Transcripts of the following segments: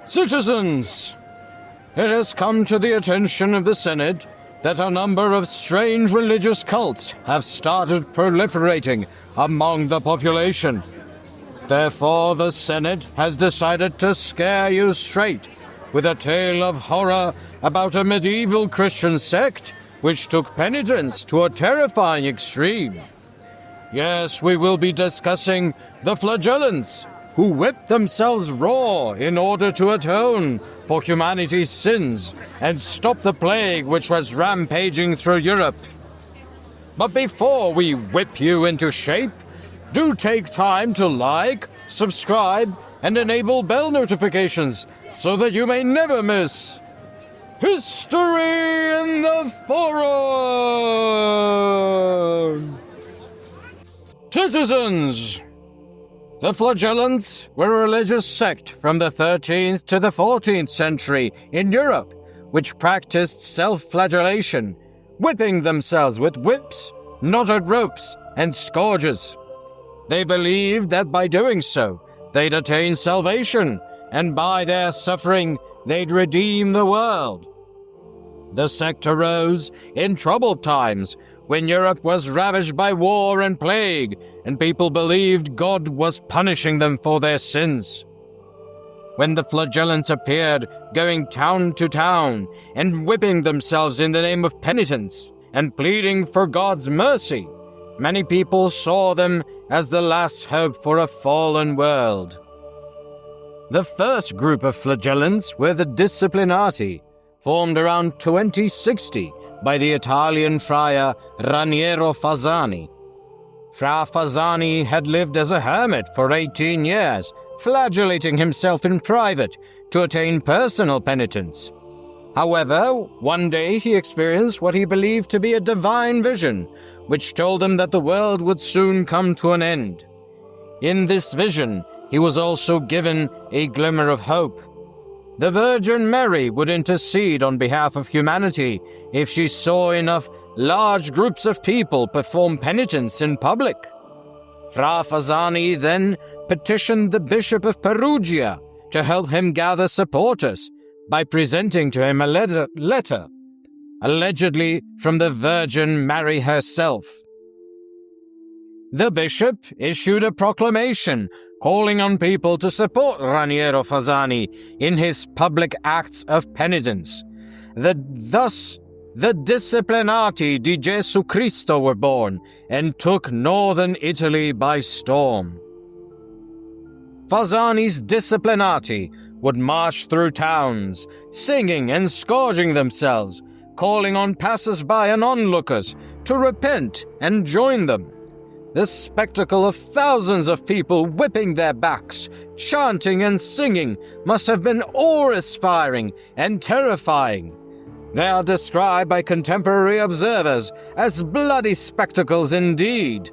Citizens, it has come to the attention of the Senate that a number of strange religious cults have started proliferating among the population. Therefore, the Senate has decided to scare you straight with a tale of horror about a medieval Christian sect which took penitence to a terrifying extreme. Yes, we will be discussing the Flagellants, who whipped themselves raw in order to atone for humanity's sins and stop the plague which was rampaging through Europe. But before we whip you into shape, do take time to like, subscribe, and enable bell notifications so that you may never miss History in the Forum! Citizens! The Flagellants were a religious sect from the 13th to the 14th century in Europe, which practiced self-flagellation, whipping themselves with whips, knotted ropes, and scourges. They believed that by doing so, they'd attain salvation, and by their suffering, they'd redeem the world. The sect arose in troubled times, when Europe was ravaged by war and plague, and people believed God was punishing them for their sins. When the Flagellants appeared, going town to town, and whipping themselves in the name of penitence, and pleading for God's mercy, many people saw them as the last hope for a fallen world. The first group of Flagellants were the Disciplinati, formed around 2060, by the Italian friar Raniero Fasani. Fra Fasani had lived as a hermit for 18 years, flagellating himself in private to attain personal penitence. However, one day he experienced what he believed to be a divine vision, which told him that the world would soon come to an end. In this vision, he was also given a glimmer of hope. The Virgin Mary would intercede on behalf of humanity if she saw enough large groups of people perform penitence in public. Fra Fasani then petitioned the Bishop of Perugia to help him gather supporters by presenting to him a letter, allegedly from the Virgin Mary herself. The bishop issued a proclamation calling on people to support Raniero Fasani in his public acts of penitence. Thus, the Disciplinati di Gesù Cristo were born and took northern Italy by storm. Fasani's Disciplinati would march through towns, singing and scourging themselves, calling on passers-by and onlookers to repent and join them. The spectacle of thousands of people whipping their backs, chanting and singing must have been awe-inspiring and terrifying. They are described by contemporary observers as bloody spectacles indeed.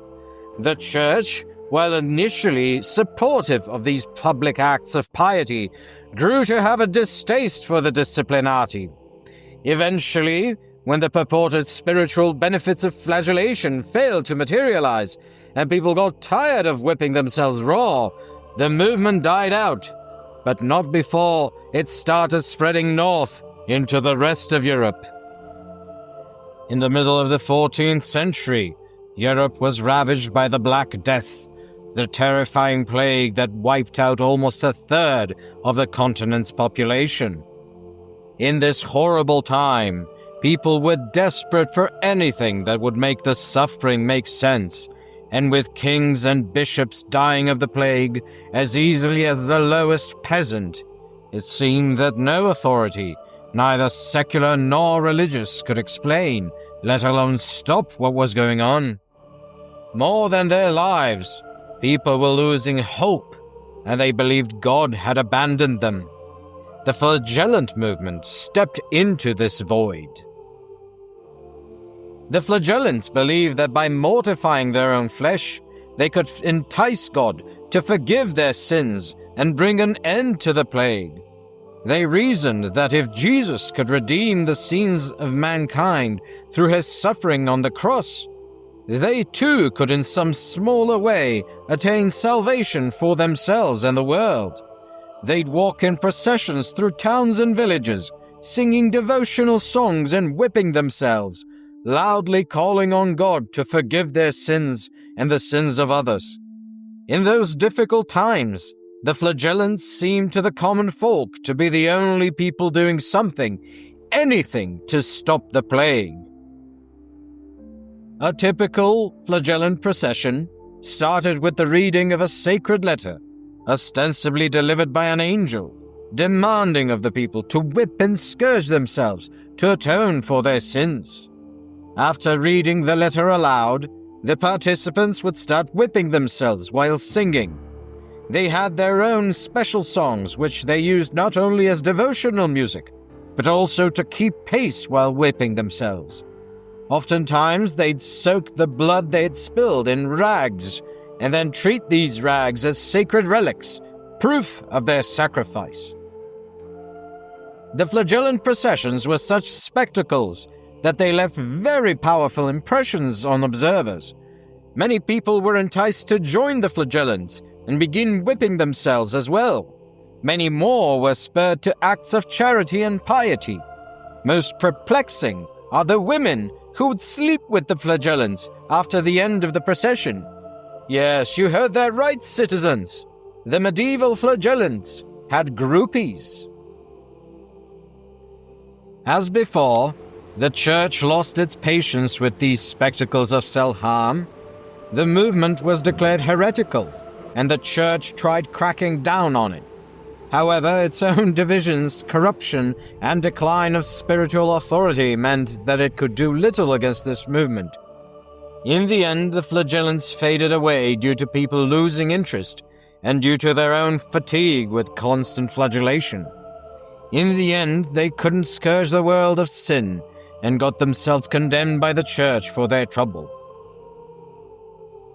The Church, while initially supportive of these public acts of piety, grew to have a distaste for the Disciplinati. Eventually, when the purported spiritual benefits of flagellation failed to materialize, and people got tired of whipping themselves raw, the movement died out, but not before it started spreading north into the rest of Europe. In the middle of the 14th century, Europe was ravaged by the Black Death, the terrifying plague that wiped out almost a third of the continent's population. In this horrible time, people were desperate for anything that would make the suffering make sense, and with kings and bishops dying of the plague as easily as the lowest peasant, it seemed that no authority, neither secular nor religious, could explain, let alone stop what was going on. More than their lives, people were losing hope, and they believed God had abandoned them. The Flagellant movement stepped into this void. The Flagellants believed that by mortifying their own flesh, they could entice God to forgive their sins and bring an end to the plague. They reasoned that if Jesus could redeem the sins of mankind through his suffering on the cross, they too could in some smaller way attain salvation for themselves and the world. They'd walk in processions through towns and villages, singing devotional songs and whipping themselves, loudly calling on God to forgive their sins and the sins of others. In those difficult times, the Flagellants seemed to the common folk to be the only people doing something, anything to stop the plague. A typical Flagellant procession started with the reading of a sacred letter, ostensibly delivered by an angel, demanding of the people to whip and scourge themselves to atone for their sins. After reading the letter aloud, the participants would start whipping themselves while singing. They had their own special songs which they used not only as devotional music, but also to keep pace while whipping themselves. Oftentimes they'd soak the blood they had spilled in rags and then treat these rags as sacred relics, proof of their sacrifice. The Flagellant processions were such spectacles that they left very powerful impressions on observers. Many people were enticed to join the Flagellants and begin whipping themselves as well. Many more were spurred to acts of charity and piety. Most perplexing are the women who would sleep with the Flagellants after the end of the procession. Yes, you heard that right, citizens. The medieval Flagellants had groupies. As before, the Church lost its patience with these spectacles of self-harm. The movement was declared heretical, and the Church tried cracking down on it. However, its own divisions, corruption, and decline of spiritual authority meant that it could do little against this movement. In the end, the Flagellants faded away due to people losing interest and due to their own fatigue with constant flagellation. In the end, they couldn't scourge the world of sin and got themselves condemned by the Church for their trouble.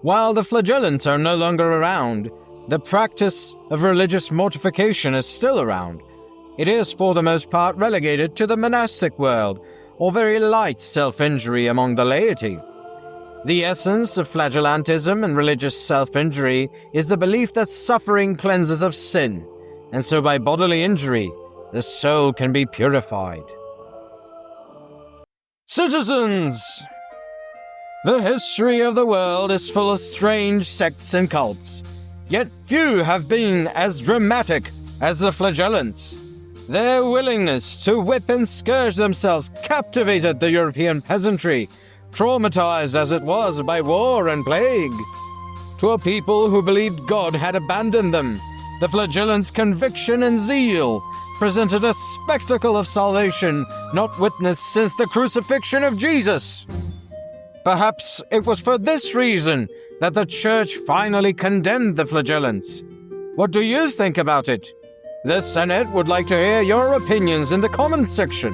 While the Flagellants are no longer around, the practice of religious mortification is still around. It is for the most part relegated to the monastic world, or very light self-injury among the laity. The essence of flagellantism and religious self-injury is the belief that suffering cleanses of sin, and so by bodily injury, the soul can be purified. Citizens! The history of the world is full of strange sects and cults, yet few have been as dramatic as the Flagellants. Their willingness to whip and scourge themselves captivated the European peasantry, traumatized as it was by war and plague. To a people who believed God had abandoned them, the Flagellants' conviction and zeal presented a spectacle of salvation not witnessed since the crucifixion of Jesus. Perhaps it was for this reason that the Church finally condemned the Flagellants. What do you think about it? The Senate would like to hear your opinions in the comments section.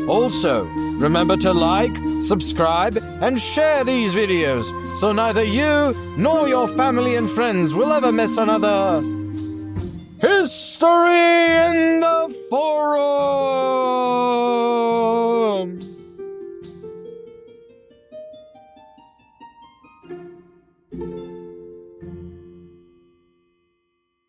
Also, remember to like, subscribe, and share these videos so neither you nor your family and friends will ever miss another History in the Forum!